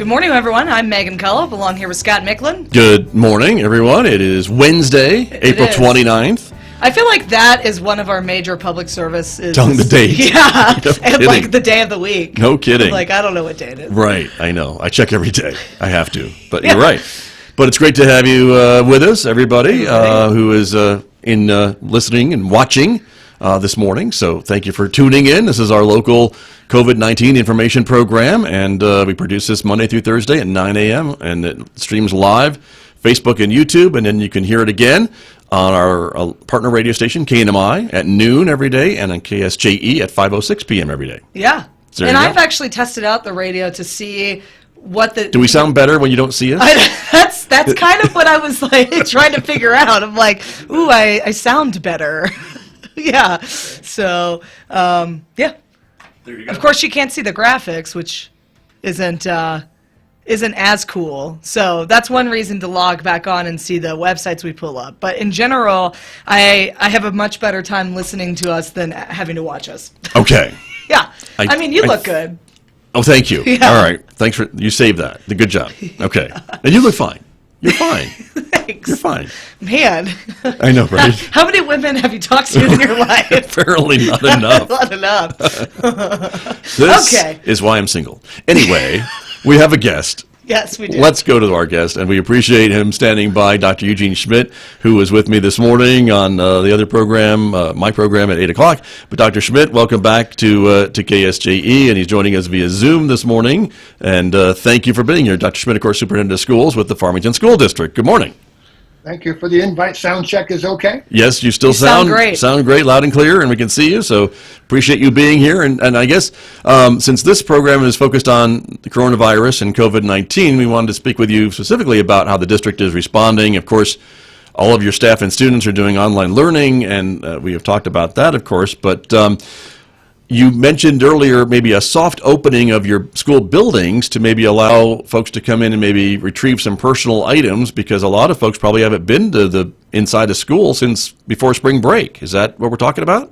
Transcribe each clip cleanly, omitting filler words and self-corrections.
Good morning, everyone. I'm Megan Cullop, along here with Scott Micklin. Good morning, everyone. It is Wednesday, April 29th. I feel like that is one of our major public services. Telling the date. Yeah, No and kidding. like the day of the week. No kidding. Like, I don't know what day it is. Right, I know. I check every day. I have to, but Yeah. you're right. But it's great to have you with us, everybody who is listening and watching this morning. So thank you for tuning in. This is our local COVID-19 information program, and we produce this Monday through Thursday at 9 a.m., and it streams live, Facebook and YouTube, and then you can hear it again on our partner radio station, KNMI, at noon every day, and on KSJE at 5:06 p.m. every day. Yeah. So and there you I've go. actually tested out the radio to see what the... Do we sound better when you don't see us? That's kind of what I was like trying to figure out. I'm like, ooh, I sound better. Yeah. So, yeah. There you go. Of course, you can't see the graphics, which isn't as cool. So that's one reason to log back on and see the websites we pull up. But in general, I have a much better time listening to us than having to watch us. Okay. Yeah. I mean, you look good. Oh, thank you. Yeah. All right. Thanks for, you saved that. Good job. Okay. And you look fine. You're fine. Thanks. You're fine. Man. I know, right? How many women have you talked to in your life? Apparently not enough. Not enough. This Okay. is why I'm single. Anyway, we have a guest. Yes, we do. Let's go to our guest, and we appreciate him standing by, Dr. Eugene Schmidt, who was with me this morning on the other program, my program at 8 o'clock. But Dr. Schmidt, welcome back to KSJE, and he's joining us via Zoom this morning. And thank you for being here. Dr. Schmidt, of course, Superintendent of Schools with the Farmington School District. Good morning. Thank you for the invite. Sound check is okay? Yes, you still sound great. Sound great, loud and clear, and we can see you. So appreciate you being here. And I guess since this program is focused on the coronavirus and COVID-19, we wanted to speak with you specifically about how the district is responding. Of course, all of your staff and students are doing online learning, and we have talked about that, of course. But you mentioned earlier maybe a soft opening of your school buildings to maybe allow folks to come in and maybe retrieve some personal items, because a lot of folks probably haven't been to the inside of school since before spring break. Is that what we're talking about?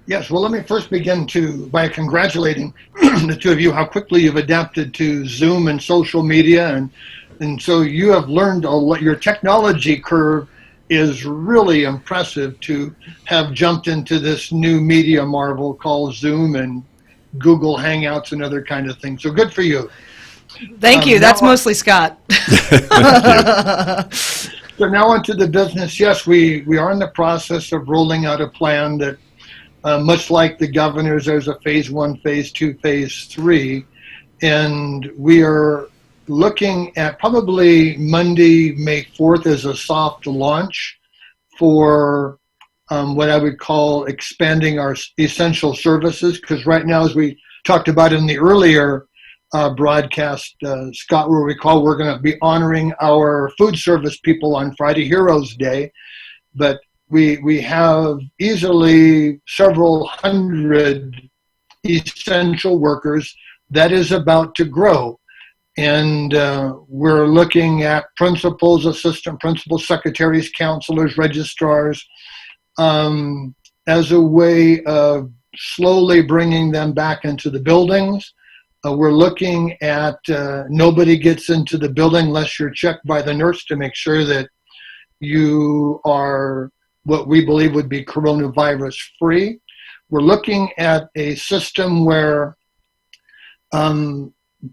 Yes. Well, let me first begin by congratulating the two of you, how quickly you've adapted to Zoom and social media. And so you have learned a lot. Your technology curve is really impressive to have jumped into this new media marvel called Zoom and Google Hangouts and other kind of things. So good for you. Thank you. That's mostly Scott. So now onto the business. Yes, we are in the process of rolling out a plan that, much like the governor's, there's a phase 1, phase 2, phase 3. And we are looking at probably Monday, May 4th as a soft launch for what I would call expanding our essential services. Because right now, as we talked about in the earlier broadcast, Scott will recall, we're going to be honoring our food service people on Friday, Heroes Day. But we have easily several hundred essential workers that is about to grow. And we're looking at principals, assistant principals, secretaries, counselors, registrars, as a way of slowly bringing them back into the buildings. We're looking at nobody gets into the building unless you're checked by the nurse to make sure that you are what we believe would be coronavirus free. We're looking at a system where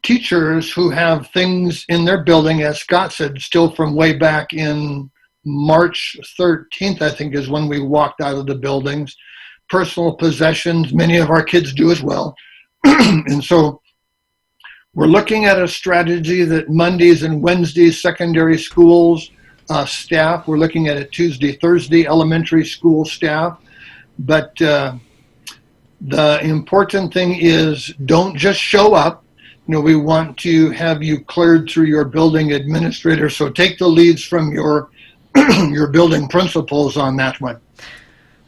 teachers who have things in their building, as Scott said, still from way back in March 13th, I think is when we walked out of the buildings, personal possessions, many of our kids do as well. And so we're looking at a strategy that Mondays and Wednesdays, secondary schools staff, we're looking at it Tuesday, Thursday, elementary school staff. But the important thing is don't just show up. We want to have you cleared through your building administrator. So take the leads from your your building principals on that one.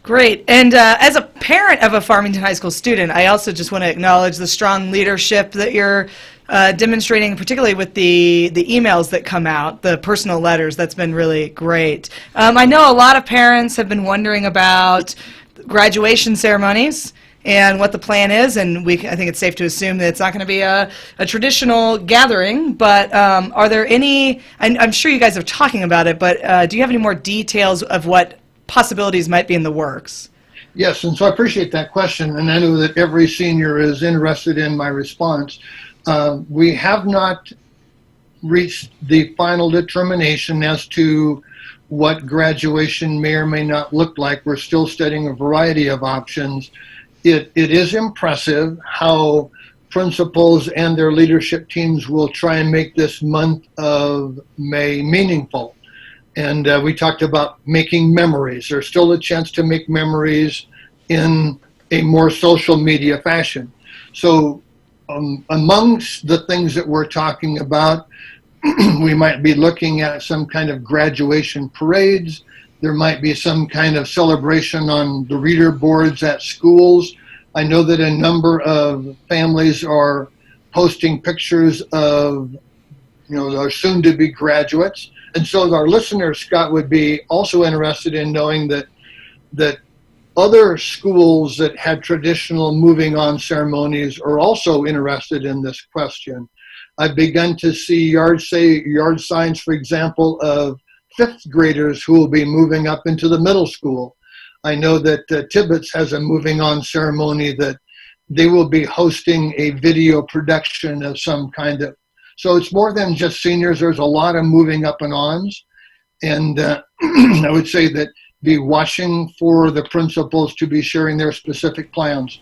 Great. And as a parent of a Farmington High School student, I also just want to acknowledge the strong leadership that you're demonstrating, particularly with the emails that come out, the personal letters. That's been really great. I know a lot of parents have been wondering about graduation ceremonies and what the plan is. And I think it's safe to assume that it's not going to be a traditional gathering. But are there any? I'm sure you guys are talking about it, but do you have any more details of what possibilities might be in the works? Yes, and so I appreciate that question, and I know that every senior is interested in my response. We have not reached the final determination as to what graduation may or may not look like. We're still studying a variety of options. It is impressive how principals and their leadership teams will try and make this month of May meaningful. And we talked about making memories. There's still a chance to make memories in a more social media fashion. So amongst the things that we're talking about, we might be looking at some kind of graduation parades. There might be some kind of celebration on the reader boards at schools. I know that a number of families are posting pictures of, our soon-to-be graduates. And so our listeners, Scott, would be also interested in knowing that other schools that had traditional moving on ceremonies are also interested in this question. I've begun to see yard signs, for example, of fifth graders who will be moving up into the middle school. I know that Tibbetts has a moving on ceremony that they will be hosting a video production of some kind of. So it's more than just seniors. There's a lot of moving up and ons. And I would say that be watching for the principals to be sharing their specific plans.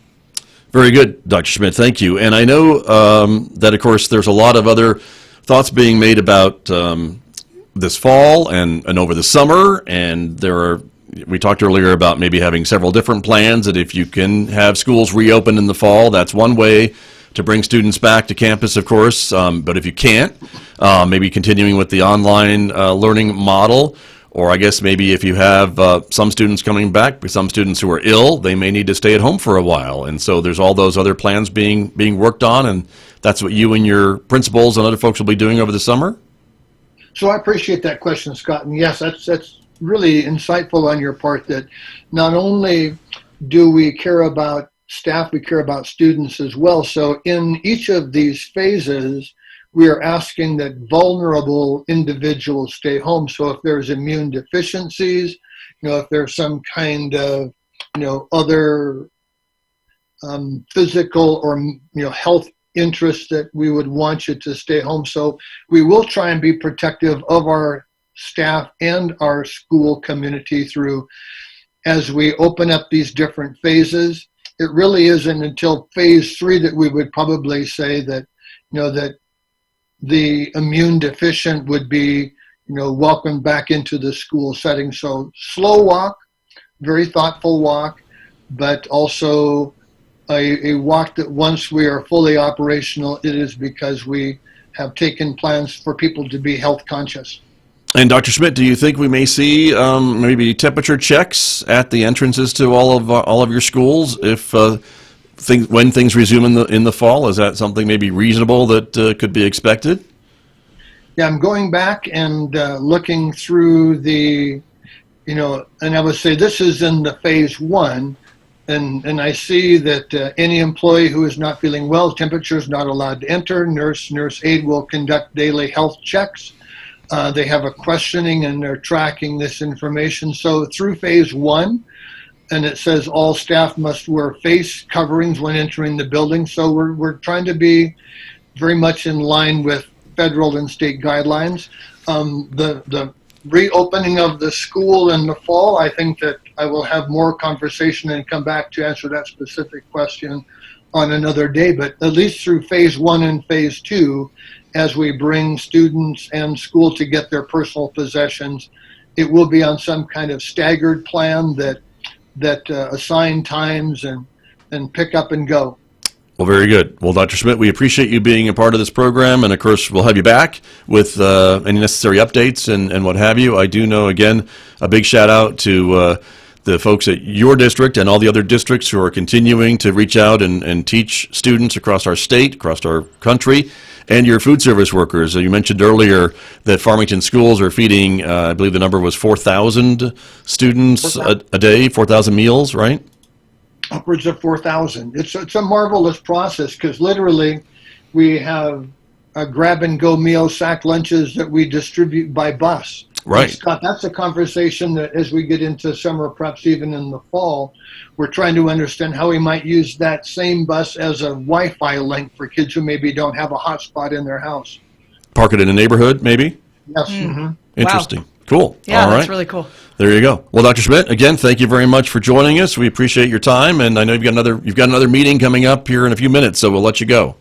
Very good, Dr. Schmidt. Thank you. And I know that, of course, there's a lot of other thoughts being made about this fall and over the summer. And we talked earlier about maybe having several different plans, that if you can have schools reopen in the fall, that's one way to bring students back to campus, of course. But if you can't, maybe continuing with the online learning model. Or I guess maybe if you have some students coming back, some students who are ill, they may need to stay at home for a while. And so there's all those other plans being worked on, and that's what you and your principals and other folks will be doing over the summer? So I appreciate that question, Scott. And yes, that's really insightful on your part, that not only do we care about staff, we care about students as well. So in each of these phases, we are asking that vulnerable individuals stay home. So if there's immune deficiencies, if there's some kind of, other physical or, health interests, that we would want you to stay home. So we will try and be protective of our staff and our school community through, as we open up these different phases. It really isn't until phase 3 that we would probably say that, that the immune deficient would be, welcomed back into the school setting. So slow walk, very thoughtful walk, but also a walk that once we are fully operational, it is because we have taken plans for people to be health conscious. And Dr. Schmidt, do you think we may see maybe temperature checks at the entrances to all of your schools when things resume in the fall? Is that something maybe reasonable that could be expected? Yeah, I'm going back and looking through the, and I would say this is in the phase 1, and I see that any employee who is not feeling well, temperature is not allowed to enter. Nurse aide will conduct daily health checks. They have a questioning and they're tracking this information. So through phase 1, and it says all staff must wear face coverings when entering the building. So we're trying to be very much in line with federal and state guidelines. The reopening of the school in the fall, I think that I will have more conversation and come back to answer that specific question on another day. But at least through phase 1 and phase 2, as we bring students and school to get their personal possessions, it will be on some kind of staggered plan that assign times and pick up and go. Well, very good. Well, Dr. Schmidt, we appreciate you being a part of this program, and of course, we'll have you back with any necessary updates and what have you. I do know, again, a big shout out to the folks at your district and all the other districts who are continuing to reach out and teach students across our state, across our country, and your food service workers. You mentioned earlier that Farmington schools are feeding, I believe the number was 4,000 students a day, 4,000 meals, right? upwards of 4,000. It's a marvelous process because literally we have grab-and-go meal sack lunches that we distribute by bus. Right. And Scott, that's a conversation that as we get into summer, perhaps even in the fall, we're trying to understand how we might use that same bus as a Wi-Fi link for kids who maybe don't have a hotspot in their house. Park it in a neighborhood, maybe? Yes. Mm-hmm. Interesting. Wow. Cool. Yeah, All that's right. really cool. There you go. Well, Dr. Schmidt, again, thank you very much for joining us. We appreciate your time, and I know you've got another meeting coming up here in a few minutes, so we'll let you go.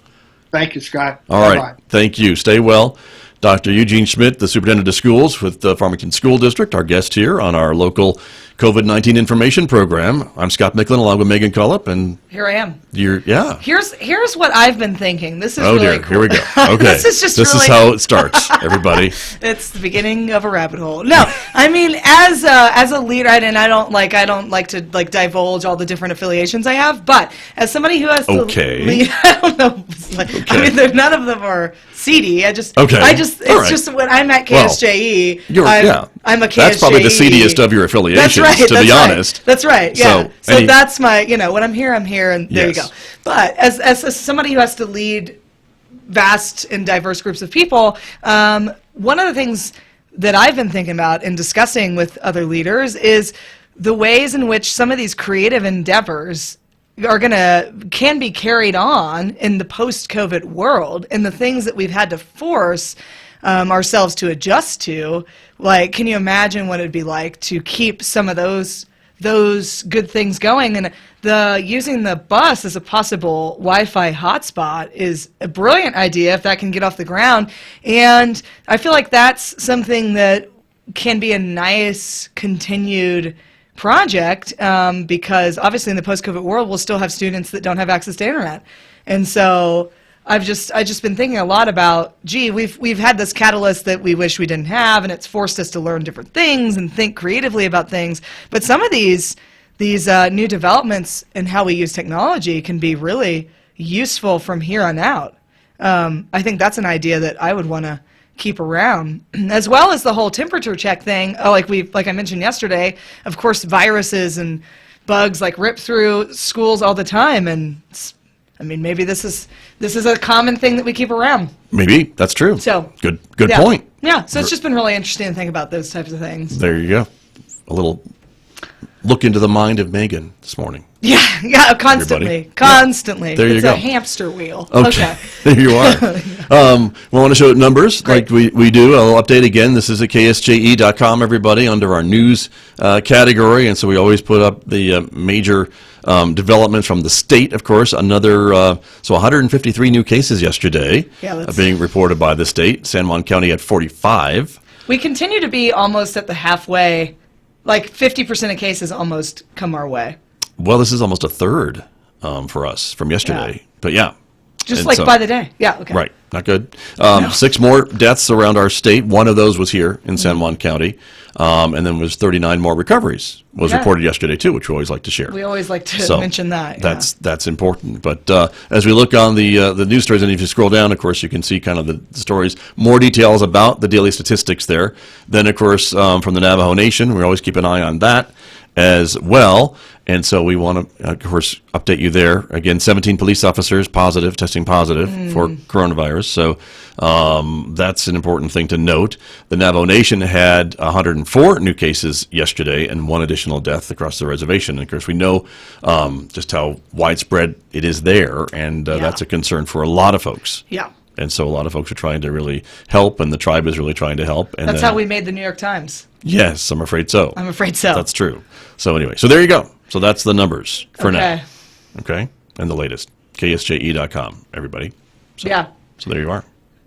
Thank you, Scott. All Bye-bye. right. Thank you. Stay well. Dr. Eugene Schmidt, the Superintendent of Schools with the Farmington School District, our guest here on our local COVID-19 information program. I'm Scott Micklin along with Megan Cullip, and Here I am. yeah. Here's what I've been thinking. This is Oh really dear, cool. here we go. Okay. This is really how it starts, everybody. It's the beginning of a rabbit hole. No, I mean, as a leader, and I don't like to divulge all the different affiliations I have, but as somebody who has to lead, I don't know. I mean, none of them are seedy. It's All right. just when I'm at KSJE, I'm a KSJE. That's probably the seediest of your affiliations, to be honest. That's right. Yeah. So that's my, when I'm here, and there you go. But as somebody who has to lead vast and diverse groups of people, one of the things that I've been thinking about and discussing with other leaders is the ways in which some of these creative endeavors can be carried on in the post-COVID world, and the things that we've had to force ourselves to adjust to. Like, can you imagine what it'd be like to keep some of those good things going? And using the bus as a possible Wi-Fi hotspot is a brilliant idea if that can get off the ground. And I feel like that's something that can be a nice continued project, because obviously in the post-COVID world we'll still have students that don't have access to internet. And so I've just been thinking a lot about, we've had this catalyst that we wish we didn't have, and it's forced us to learn different things and think creatively about things. But some of these new developments in how we use technology can be really useful from here on out. I think that's an idea that I would want to keep around, as well as the whole temperature check thing. Like I mentioned yesterday, of course, viruses and bugs rip through schools all the time, and maybe this is a common thing that we keep around. Maybe that's true. So good point. Yeah. So it's just been really interesting to think about those types of things. There you go. A little look into the mind of Megan this morning. Yeah, constantly. There you go. It's a hamster wheel. Okay. There you are. We want to show numbers. Great. Like we do. I'll update again. This is at ksje.com, everybody, under our news category. And so we always put up the major developments from the state, of course. Another, 153 new cases yesterday being reported by the state. San Juan County at 45. We continue to be almost at the halfway, 50% of cases almost come our way. Well, this is almost a third for us from yesterday. Yeah. But yeah. Just by the day. Yeah, okay. Right. Not good. 6 more deaths around our state. One of those was here in San Juan County. And then was 39 more recoveries was reported yesterday, too, which we always like to share. We always like to mention that. That's important. But as we look on the news stories, and if you scroll down, of course, you can see kind of the stories, more details about the daily statistics there. Then, of course, from the Navajo Nation, we always keep an eye on that as well. And so we want to, of course, update you there. Again, 17 police officers testing positive for coronavirus. So that's an important thing to note. The Navajo Nation had 104 new cases yesterday and 1 additional death across the reservation. And of course, we know just how widespread it is there, and that's a concern for a lot of folks. Yeah. And so a lot of folks are trying to really help, and the tribe is really trying to help. And that's how we made the New York Times. Yes, I'm afraid so. That's true. So anyway, so there you go. So that's the numbers for now. Okay? And the latest. ksje.com, everybody. So there you are.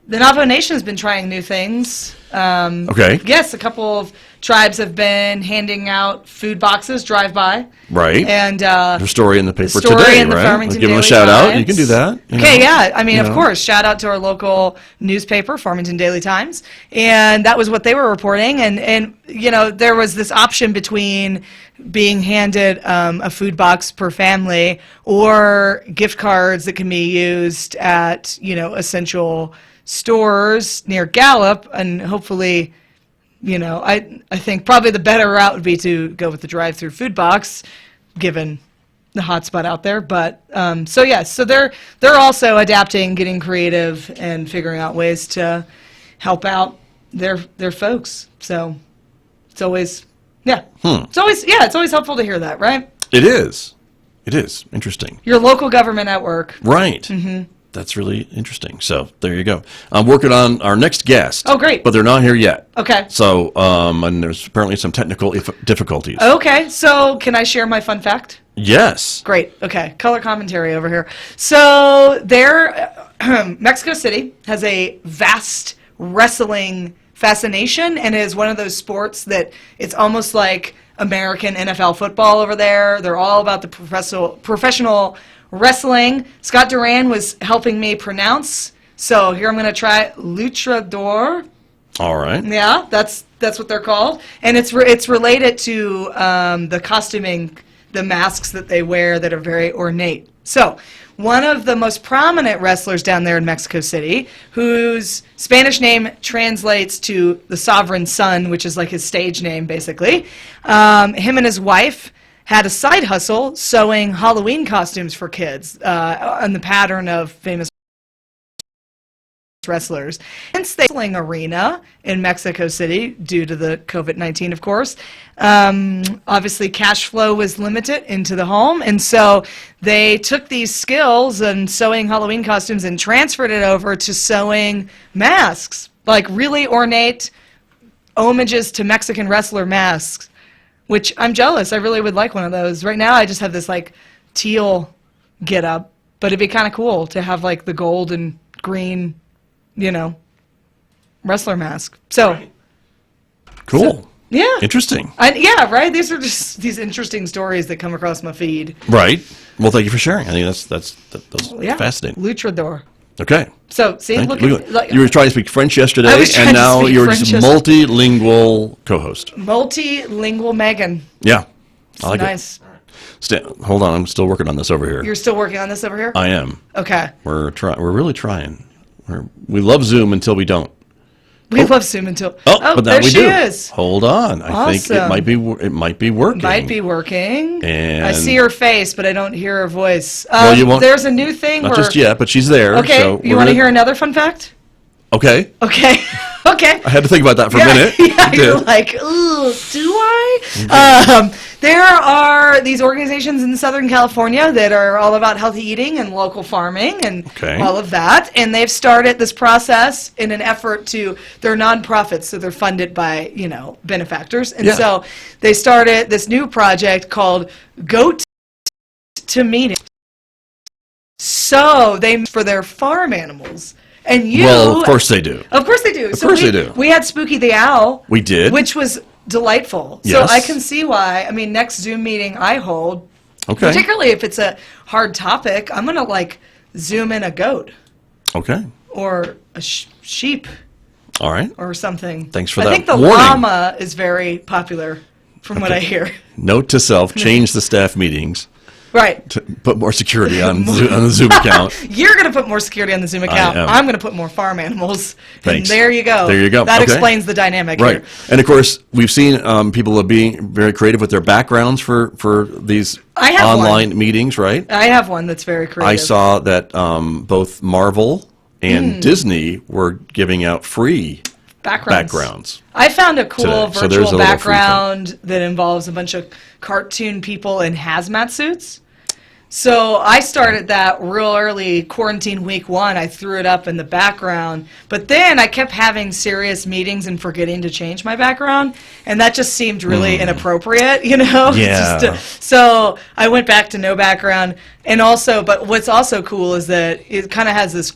The Navajo Nation has been trying new things. Okay. Yes, a couple of tribes have been handing out food boxes, drive-by. Right. And their story in the paper story today, in the right? Farmington Give them a Daily shout out. Times. You can do that. Okay, yeah. I mean, of course, shout out to our local newspaper, Farmington Daily Times. And that was what they were reporting. And there was this option between being handed a food box per family or gift cards that can be used at, essential stores near Gallup, and hopefully, I think probably the better route would be to go with the drive-through food box, given, the hotspot out there. But so they're also adapting, getting creative, and figuring out ways to help out their folks. So it's always it's always helpful to hear that, right? It is. It is interesting. Your local government at work. Right. Mm-hmm. That's really interesting. So there you go. I'm working on our next guest. Oh, great. But they're not here yet. Okay. So, and there's apparently some technical difficulties. Okay. So can I share my fun fact? Yes. Great. Okay. Color commentary over here. So Mexico City has a vast wrestling fascination and is one of those sports that it's almost like American NFL football over there. They're all about the professional wrestling. Scott Duran was helping me pronounce. So here I'm going to try luchador. All right. Yeah, that's what they're called. And it's related to the costuming, the masks that they wear that are very ornate. So one of the most prominent wrestlers down there in Mexico City, whose Spanish name translates to the Sovereign Son, which is like his stage name, basically. Him and his wife had a side hustle sewing Halloween costumes for kids on the pattern of famous wrestlers. Hence, the wrestling arena in Mexico City, due to the COVID-19, of course. Obviously, cash flow was limited into the home, and so they took these skills and sewing Halloween costumes and transferred it over to sewing masks, like really ornate homages to Mexican wrestler masks, which I'm jealous. I really would like one of those. Right now, I just have this like teal get up, but it'd be kind of cool to have like the gold and green, wrestler mask. So, right. Cool. Yeah. Interesting. Yeah, right? These are just these interesting stories that come across my feed. Right. Well, thank you for sharing. I think that's fascinating. Luchador. Okay. So, see, Thank look you. at... Like, you were trying to speak French yesterday, I was trying and to now speak you're French just yesterday. multilingual co-host. Multilingual Megan. Yeah. I like Nice. it. Hold on. I'm still working on this over here. You're still working on this over here? I am. Okay. We're really trying. We love Zoom until we don't. We love Zoom until... but now there we she do. is. Hold on. I think it Awesome. might be working. Might be working. And I see her face, but I don't hear her voice. Well, you won't. There's a new thing Not where... just yet, but she's there. Okay, So you want to hear another fun fact? Okay. Okay. Okay. I had to think about that for a minute. Yeah, I you're did. like, ooh, do I? There are these organizations in Southern California that are all about healthy eating and local farming and all of that. And they've started this process in an effort to, they're nonprofits, so they're funded by, benefactors. And so they started this new project called Goat to Meeting. So for their farm animals. And Well, of course they do. Of course they do. Of course they do. We had Spooky the Owl. We did. Which was delightful. Yes. So I can see why. I mean, next Zoom meeting I hold, Okay. particularly if it's a hard topic, I'm going to Zoom in a goat Okay. or a sheep All right. or something. Thanks for I that think the warning. llama is very popular from what I hear. Note to self: change the staff meetings. Right. To put more security on the Zoom account. You're going to put more security on the Zoom account. am. I'm going to put more farm animals. Thanks. And there you go. There you go. That Okay. explains the dynamic Right. here. And of course, we've seen people are being very creative with their backgrounds for these I have online meetings, right? I have one that's very creative. I saw that both Marvel and Disney were giving out free backgrounds. I found a cool today. So there's virtual a little free thing. background that involves a bunch of cartoon people in hazmat suits. So I started that real early, quarantine week 1. I threw it up in the background. But then I kept having serious meetings and forgetting to change my background. And that just seemed really inappropriate, Yeah. So I went back to no background. And also, but what's also cool is that it kind of has this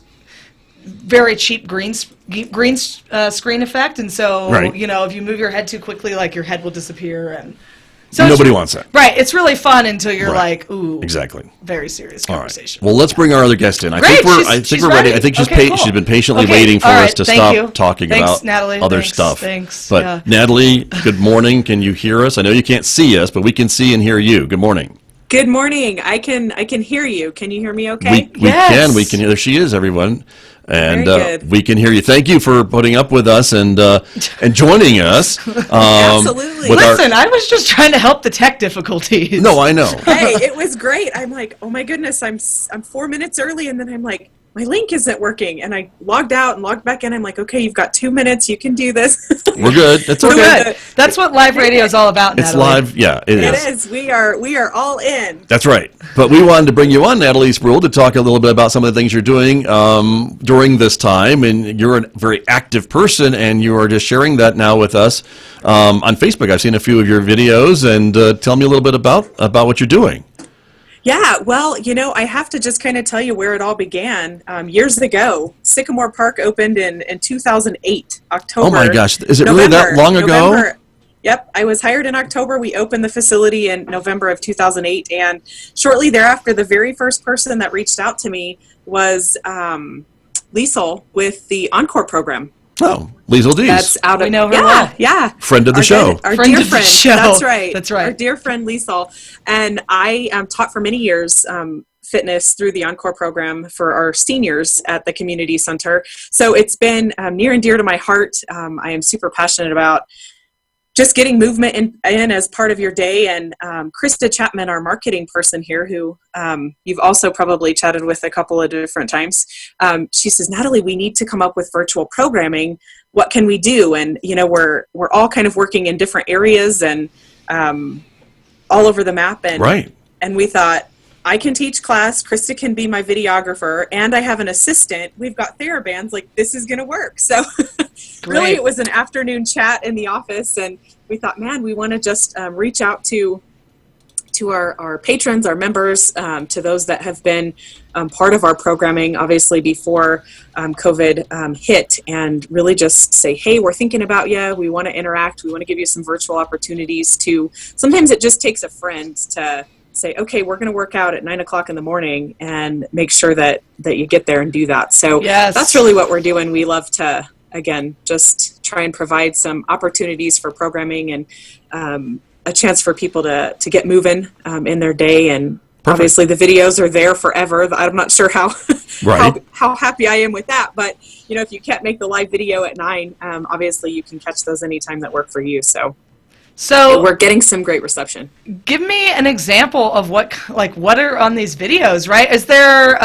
very cheap green screen effect. And so, Right. if you move your head too quickly, your head will disappear. And so Nobody wants that. Right. It's really fun until you're Right. ooh. Exactly. Very serious All conversation. right. Well, let's bring our other guest in. I Great, think she's we're ready. ready. I think she's Okay, cool. she's been patiently Okay, waiting for all us right, to thank stop you. talking Thanks, about Natalie. other Thanks, stuff. thanks, But yeah. Natalie, good morning. Can you hear us? I know you can't see us, but we can see and hear you. Good morning. Good morning. I can hear you. Can you hear me okay? We Yes. can. There she is, everyone. And Very good. we can hear you. Thank you for putting up with us and joining us. Absolutely. Listen, I was just trying to help the tech difficulties. No, I know. Hey, it was great. I'm like, oh my goodness, I'm 4 minutes early, and then I'm like, my link isn't working, and I logged out and logged back in. I'm like, okay, you've got 2 minutes, you can do this. We're good. That's We're okay. good. That's what live radio is all about, It's Natalie. live. Yeah, it It is. is. We are all in. That's right. But we wanted to bring you on, Natalie Spruill, to talk a little bit about some of the things you're doing during this time. And you're a very active person, and you are just sharing that now with us on Facebook. I've seen a few of your videos, and tell me a little bit about what you're doing. Yeah, well, I have to just kind of tell you where it all began. Years ago, Sycamore Park opened in 2008, October. Oh my gosh, is it really that long ago? November. Yep, I was hired in October. We opened the facility in November of 2008, and shortly thereafter, the very first person that reached out to me was Liesel with the Encore program. Oh, Liesel Dees. That's out of, We know her yeah, well. yeah. Friend of the show. Our Friend dear of the friend. show. That's right. That's right. Our dear friend Liesel. And I taught for many years fitness through the Encore program for our seniors at the community center. So it's been near and dear to my heart. I am super passionate about just getting movement in as part of your day. And Krista Chapman, our marketing person here, who you've also probably chatted with a couple of different times, she says, Natalie, we need to come up with virtual programming. What can we do? And, we're all kind of working in different areas and all over the map. And, Right. And we thought, I can teach class, Krista can be my videographer, and I have an assistant. We've got TheraBands, like this is going to work. So really Great. it was an afternoon chat in the office, and we thought, man, we want to just reach out to our patrons, our members, to those that have been part of our programming, obviously before COVID hit, and really just say, hey, we're thinking about you. We want to interact. We want to give you some virtual opportunities to, sometimes it just takes a friend to say, okay, we're going to work out at 9 o'clock in the morning, and make sure that you get there and do that. So Yes. That's really what we're doing. We love to, again, just try and provide some opportunities for programming and a chance for people to get moving in their day. And obviously the videos are there forever. I'm not sure how, Right. how happy I am with that, but if you can't make the live video at 9, obviously you can catch those anytime that work for you. So we're getting some great reception. Give me an example of what are on these videos, right? Is there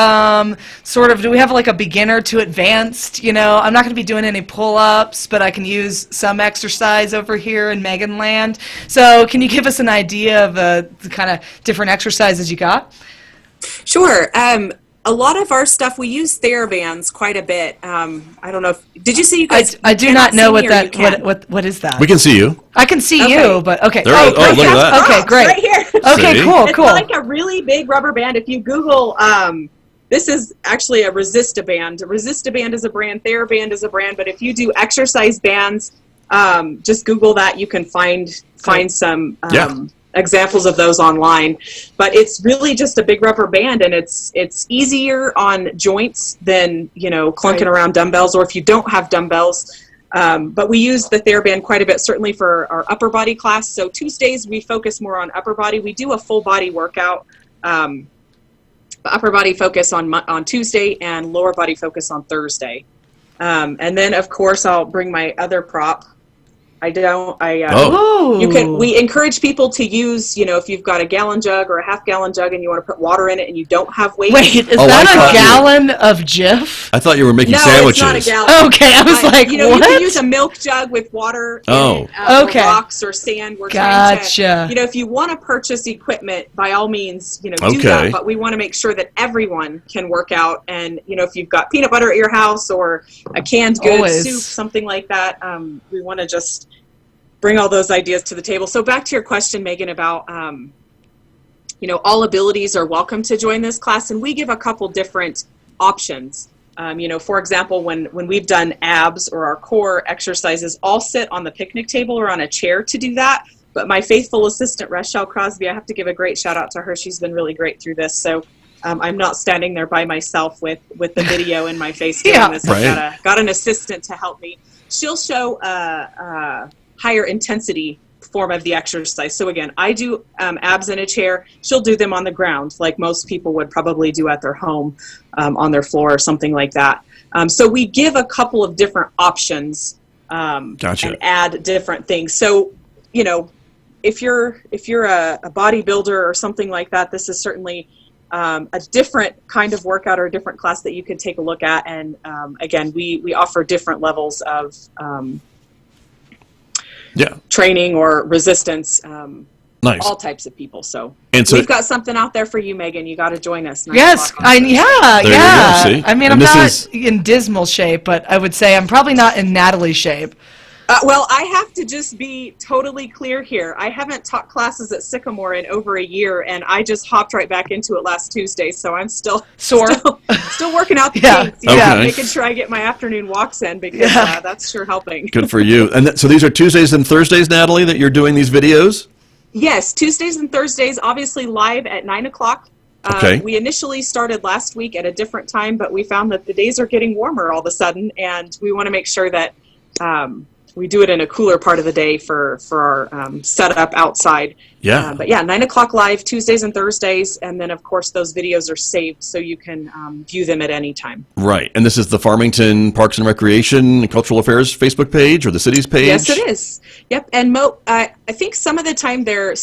do we have like a beginner to advanced? I'm not going to be doing any pull-ups, but I can use some exercise over here in Megan Land. So can you give us an idea of the kind of different exercises you got? Sure. A lot of our stuff, we use TheraBands quite a bit. I don't know did you see you guys? I do cannot not know see what me, or that you can? We is that? can see you. I can see Okay. you, but okay. There it is. Oh, look at that. Okay, great. Right here. Okay, See? cool. It's like a really big rubber band. If you Google, this is actually a Resist-A-Band. Resist-A-Band is a brand, TheraBand is a brand, but if you do exercise bands, just Google that. You can find some examples of those online. But it's really just a big rubber band, and it's easier on joints than clunking around dumbbells, or if you don't have dumbbells. But we use the TheraBand quite a bit, certainly for our upper body class. So Tuesdays we focus more on upper body. We do a full body workout, upper body focus on Tuesday, and lower body focus on Thursday. And then of course I'll bring my other prop. We encourage people to use, if you've got a gallon jug or a half-gallon jug and you want to put water in it and you don't have weight. Wait, is that a gallon of Jif? I thought you were making No, sandwiches. it's not a gallon. Okay, I was like, you what? can use a milk jug with water in it, Okay. or rocks or sand. We're Gotcha. trying to, if you want to purchase equipment, by all means, do Okay. that. But we want to make sure that everyone can work out. And, if you've got peanut butter at your house or a canned goods, Always. soup, something like that, we want to just bring all those ideas to the table. So back to your question, Megan, about, all abilities are welcome to join this class. And we give a couple different options. For example, when we've done abs or our core exercises, I'll sit on the picnic table or on a chair to do that. But my faithful assistant, Rochelle Crosby, I have to give a great shout out to her. She's been really great through this. So I'm not standing there by myself with the video in my face doing this. Right. I've got an assistant to help me. She'll show higher intensity form of the exercise. So again, I do abs in a chair. She'll do them on the ground, like most people would probably do at their home, on their floor or something like that. So we give a couple of different options Gotcha. and add different things. So, you know, if you're a bodybuilder or something like that, this is certainly a different kind of workout or a different class that you can take a look at. And again, we offer different levels of training or resistance. Nice. All types of people. So, and so we've got something out there for you, Megan. You got to join us. 9 Yes, o'clock on Thursday. yeah. There you go, see? I mean, And I'm this not is- in dismal shape, but I would say I'm probably not in Natalie's shape. Well, I have to just be totally clear here. I haven't taught classes at Sycamore in over a year, and I just hopped right back into it last Tuesday. So I'm still Sore? still working out the Yeah. kinks. You know, Okay. making sure I get my afternoon walks in because that's sure helping. Good for you. And so these are Tuesdays and Thursdays, Natalie, that you're doing these videos? Yes, Tuesdays and Thursdays, obviously live at 9 o'clock. Okay. We initially started last week at a different time, but we found that the days are getting warmer all of a sudden, and we want to make sure that we do it in a cooler part of the day for our setup outside. Yeah. But yeah, 9 o'clock live, Tuesdays and Thursdays, and then of course those videos are saved so you can view them at any time. Right. And this is the Farmington Parks and Recreation and Cultural Affairs Facebook page or the city's page? Yes, it is. Yep. And I think some of the time they're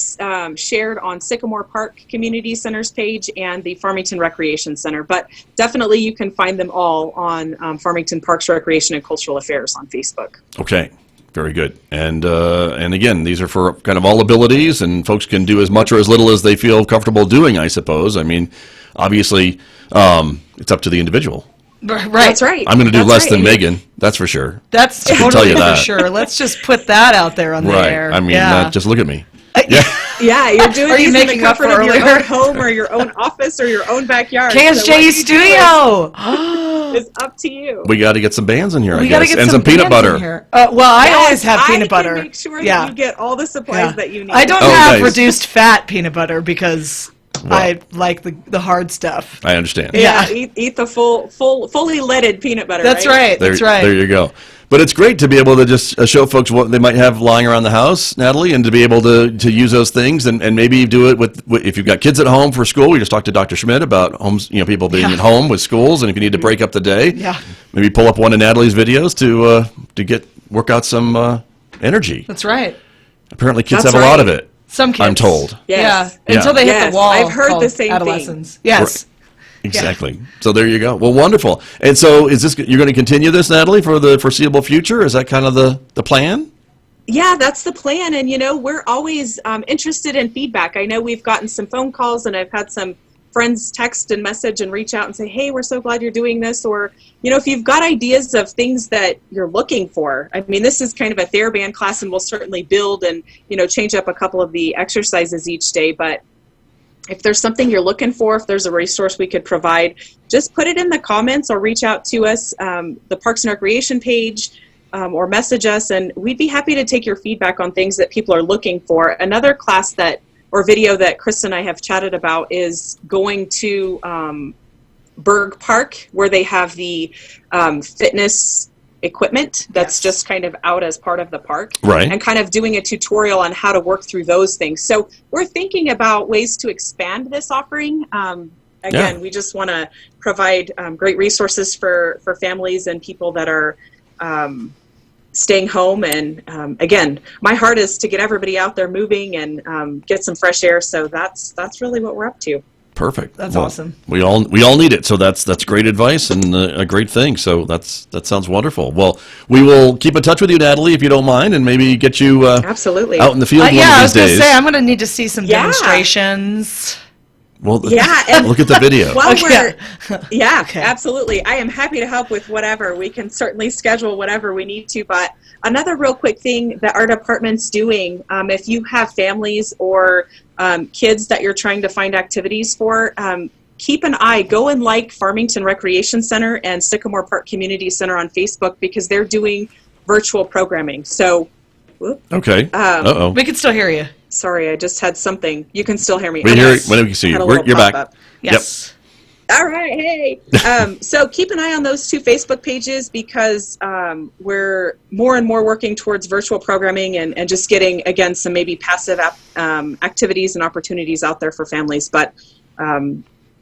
shared on Sycamore Park Community Center's page and the Farmington Recreation Center, but definitely you can find them all on Farmington Parks, Recreation, and Cultural Affairs on Facebook. Okay. Very good. And again, these are for kind of all abilities, and folks can do as much or as little as they feel comfortable doing, I suppose. I mean, obviously, it's up to the individual. Right. That's right. I'm going to do That's less right. than And Megan, that's for sure. That's can tell totally you for that. sure. Let's just put that out there on the Right. air. I mean, yeah. just look at me. Yeah. Yeah, you're doing Are you these in the making up comfort for of your earlier? own home or your own office or your own backyard. So KSJ what you do Studio. is up to you. We got to get some bands in here, I We gotta guess. get And some peanut bands in butter. here. Well, I Yes, always have peanut butter. I can make sure yeah. that you get all the supplies Yeah. that you need. I don't Oh, have nice. reduced fat peanut butter because Well. I like the hard stuff. I understand. Yeah, Yeah. eat the fully leaded peanut butter. That's right. There, That's right. There you go. But it's great to be able to just show folks what they might have lying around the house, Natalie, and to be able to use those things and maybe do it with if you've got kids at home for school. We just talked to Dr. Schmidt about homes, people being Yeah. at home with schools, and if you need to break up the day, Yeah. maybe pull up one of Natalie's videos to work out some energy. That's right. Apparently, kids That's have a lot right. of it. Some kids. I'm told. Yes. Yeah. Until they hit Yes. the wall. I've heard the called same thing. adolescence. Yes. Exactly. So there you go. Well, wonderful. And so you're going to continue this, Natalie, for the foreseeable future? Is that kind of the plan? Yeah, that's the plan. And, we're always interested in feedback. I know we've gotten some phone calls and I've had some friends text and message and reach out and say, hey, we're so glad you're doing this. Or, if you've got ideas of things that you're looking for. I mean, this is kind of a TheraBand class and we'll certainly build and, change up a couple of the exercises each day. But if there's something you're looking for, if there's a resource we could provide, just put it in the comments or reach out to us, the Parks and Recreation page, or message us, and we'd be happy to take your feedback on things that people are looking for. Another class or video that Chris and I have chatted about is going to Berg Park, where they have the fitness equipment that's just kind of out as part of the park, Right. and kind of doing a tutorial on how to work through those things. So we're thinking about ways to expand this offering. Again, we just want to provide great resources for families and people that are staying home. And again, my heart is to get everybody out there moving and get some fresh air. So that's really what we're up to. Perfect. That's Well, awesome. We all need it, so that's great advice and a great thing. So that sounds wonderful. Well, we will keep in touch with you, Natalie, if you don't mind, and maybe get you Absolutely. out in the field one Yeah, I of was these going to days. say, I'm going to need to see some Yeah. demonstrations. Well, Yeah, and look at the video. While Okay. yeah, Okay. absolutely. I am happy to help with whatever. We can certainly schedule whatever we need to. But another real quick thing that our department's doing, if you have families or kids that you're trying to find activities for, keep an eye. Go and like Farmington Recreation Center and Sycamore Park Community Center on Facebook because they're doing virtual programming. So, Okay. Uh-oh. We can still hear you. sorry, I just had something. You can still hear me. We Okay. hear when we see Had a you. little You're back. pop-up. Yes. All right, hey. So keep an eye on those two Facebook pages because we're more and more working towards virtual programming and just getting, again, some maybe passive activities and opportunities out there for families. But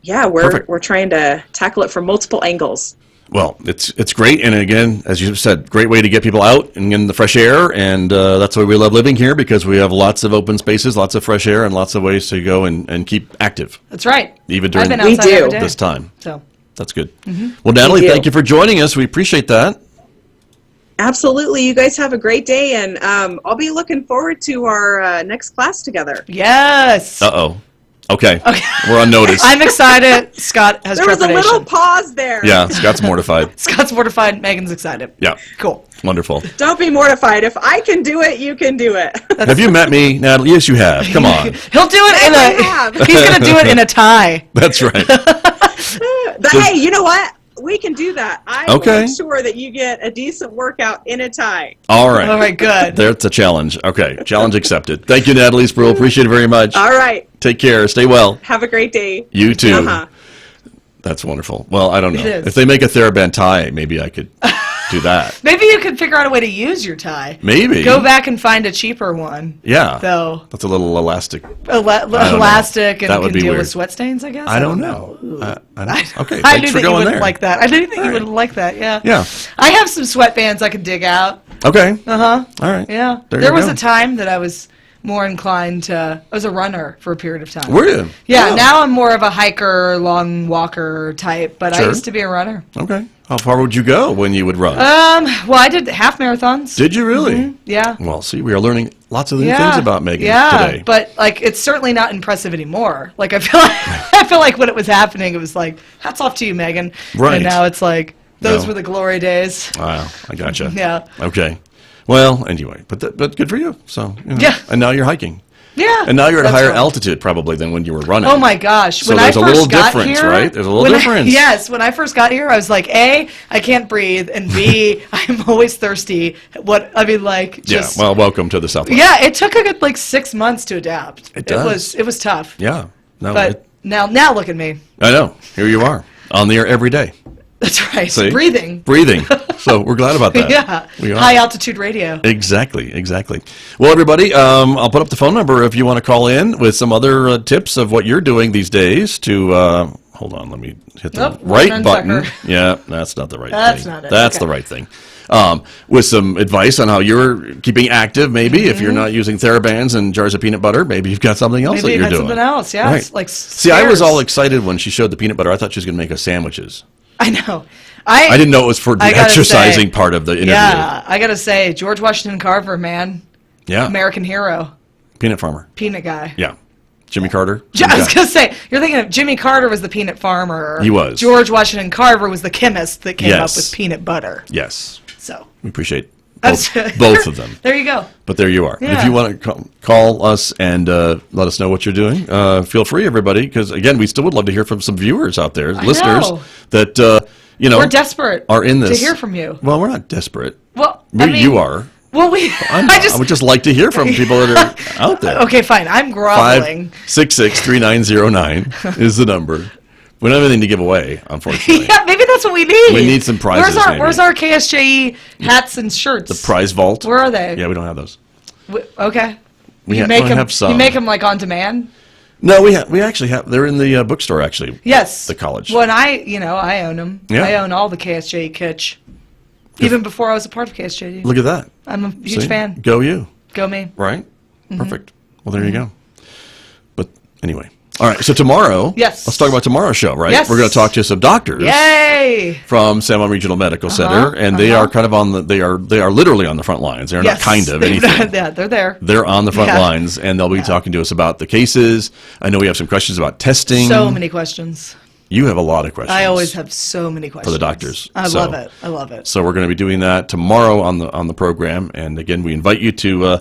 yeah, Perfect. we're trying to tackle it from multiple angles. Well, it's great, and again, as you said, great way to get people out and in the fresh air, and that's why we love living here, because we have lots of open spaces, lots of fresh air, and lots of ways to go and keep active. That's right. Even during I've been outside every day. this time. So That's good. Well, Natalie, thank you for joining us. We appreciate that. Absolutely. You guys have a great day, and I'll be looking forward to our next class together. yes. Uh-oh. Okay. We're on notice. I'm excited. Scott has There was a trepidation. little pause there. Yeah, Scott's mortified. Scott's mortified. Megan's excited. Yeah. Cool. Wonderful. Don't be mortified. If I can do it, you can do it. Have you met me, Natalie? Yes, you have. Come on. He'll do it in Yes, I have. a. He's gonna do it in a tie. That's right. But hey, you know what? We can do that. I will Okay. make sure that you get a decent workout in a tie. All right. All right. Good. There's a challenge. Okay. Challenge accepted. Thank you, Natalie Spruill. Appreciate it very much. All right. Take care. Stay well. Have a great day. You too. Uh-huh. That's wonderful. Well, I don't know. It is. If they make a TheraBand tie, maybe I could do that. Maybe you could figure out a way to use your tie. Maybe. Go back and find a cheaper one. Yeah. Though That's a little elastic. elastic and That it would can be deal weird. with sweat stains. I guess. I don't know. I don't- okay. I Thanks knew for that you going wouldn't there. like that. I didn't think you All right. wouldn't like that. Yeah. Yeah. I have some sweatbands I can dig out. Okay. Uh huh. All right. Yeah. There There you was go. a time that I was more inclined to. I was a runner for a period of time. Were you? Yeah. Oh. Now I'm more of a hiker, long walker type, but I Sure. used to be a runner. Okay. How far would you go when you would run? Well, I did half marathons. Did you really? Yeah. Well, see, we are learning lots of new Yeah. things about Megan yeah, today. but like it's certainly not impressive anymore. Like I feel like when it was happening, it was like hats off to you, Megan. Right. And now it's like those No. were the glory days. Wow, I gotcha. Yeah. Okay. Well, anyway, but good for you. So, you know. Yeah. And now you're hiking. Yeah. And now you're at a that's higher fun. altitude probably than when you were running. Oh my gosh! So When there's I a first little got difference, here, right? There's a little when difference. Yes, when I first got here, I was like, A, I can't breathe, and B, I'm always thirsty. Just Yeah. Well, welcome to the Southwest. yeah. It took a good 6 months to adapt. It does. It was tough. Yeah. No, But now look at me. I know. Here you are on the air every day. That's right. See? Breathing. Breathing. So we're glad about that. Yeah. We are. High altitude radio. Exactly. Well, everybody, I'll put up the phone number if you want to call in with some other tips of what you're doing these days to, hold on, let me hit the Nope, right one button. untucker. Yeah, that's not the right That's thing. not it. That's Okay. the right thing. With some advice on how you're keeping active, maybe, if you're not using TheraBands and jars of peanut butter, maybe you've got something else Mm-hmm. Maybe that you you're had doing. something else. Yeah. Right. It's like See, I was stairs. all excited when she showed the peanut butter. I thought she was going to make us sandwiches. I know. I didn't know it was for the I gotta exercising say, part of the interview. Yeah, I gotta say, George Washington Carver, man, Yeah. American hero, Peanut farmer. peanut guy. Yeah. Jimmy Carter. Yeah, I was Okay. gonna say, you're thinking of Jimmy Carter was the peanut farmer. He was. George Washington Carver was the chemist that came Yes. up with peanut butter. Yes. So We appreciate that's- both of them. There you go. But there you are. And if Yeah. you want to call us and let us know what you're doing, feel free, everybody, because, again, we still would love to hear from some viewers out there, listeners, know. that, We're desperate are in this. to hear from you. Well, we're not desperate. Well, You are. Well, I'm not. I would just like to hear from people that are out there. Okay, fine. I'm groveling. 566-3909 is the number. We don't have anything to give away, unfortunately. Yeah, maybe that's what we need. We need some prizes, maybe. Where's our KSJE hats and shirts? The prize vault. Where are they? Yeah, we don't have those. Okay. We You ha- make we them. have some. You make them like on demand. No, we actually have. They're in the bookstore, actually. Yes. The college. Well, and I own them. Yeah. I own all the KSJE kitsch. Even before I was a part of KSJE. Look at that. I'm a huge See? fan. Go you. Go me. Right? Perfect. Well, there you go. But anyway. All right. So tomorrow. Yes. Let's talk about tomorrow's show, right? Yes. We're going to talk to some doctors. Yay! From San Juan Regional Medical Center, and they are kind of on the. They are literally on the front lines. They're Yes. not kind of They're anything. not- yeah, they're there. They're on the front Yeah. lines, and they'll be talking to us about the cases. I know we have some questions about testing. So many questions. You have a lot of questions. I always have so many questions. the doctors. I So- love it. I love it. So we're going to be doing that tomorrow on the program. And again, we invite you to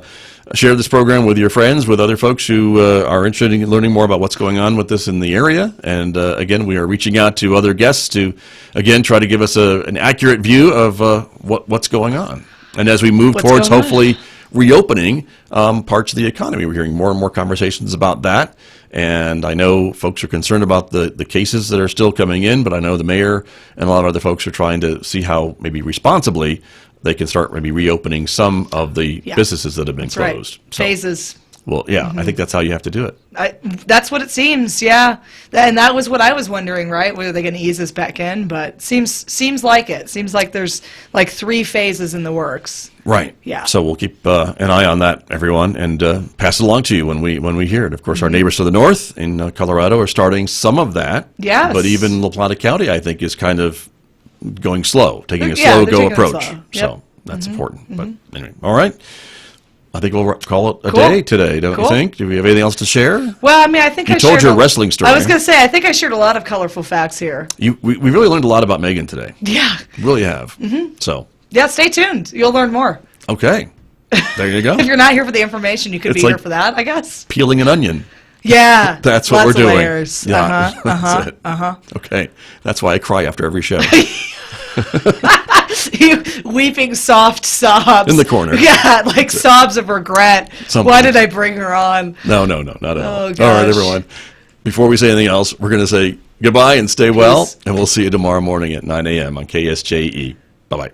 share this program with your friends, with other folks who are interested in learning more about what's going on with this in the area. And again, we are reaching out to other guests to, again, try to give us an accurate view of what's going on. And as we move What's towards going on? hopefully reopening parts of the economy, we're hearing more and more conversations about that. And I know folks are concerned about the cases that are still coming in, but I know the mayor and a lot of other folks are trying to see how maybe responsibly they can start maybe reopening some of the Yeah. businesses that have been That's right. closed. So Phases. Well, yeah, I think that's how you have to do it. That's what it seems, yeah. And that was what I was wondering, right? Were they going to ease us back in? But seems like it. Seems like there's like 3 phases in the works. Right. Yeah. So we'll keep an eye on that, everyone, and pass it along to you when we hear it. Of course, our neighbors to the north in Colorado are starting some of that. Yes. But even La Plata County, I think, is kind of going slow, taking a Yeah, slow they're go taking it approach. slow. Yep. So that's important. But anyway, all right. I think we'll call it a Cool. day today, don't you Cool. think? Do we have anything else to share? Well, I mean, I think You I told shared your wrestling story. I was going to say, I think I shared a lot of colorful facts here. We really learned a lot about Megan today. Yeah. Really have. So, Yeah, stay tuned. You'll learn more. okay. There you go. If you're not here for the information, you could It's be here like- for that, I guess. Peeling an onion. Yeah. That's what Lots we're of doing. Layers. Yeah, Uh-huh. that's it. Okay. That's why I cry after every show. You weeping soft sobs. In the corner. Yeah, like sobs of regret. Something. Why did I bring her on? No, not at all. Oh, All right, gosh. everyone. Before we say anything else, we're going to say goodbye and stay well, Peace. and we'll see you tomorrow morning at 9 a.m. on KSJE. Bye-bye.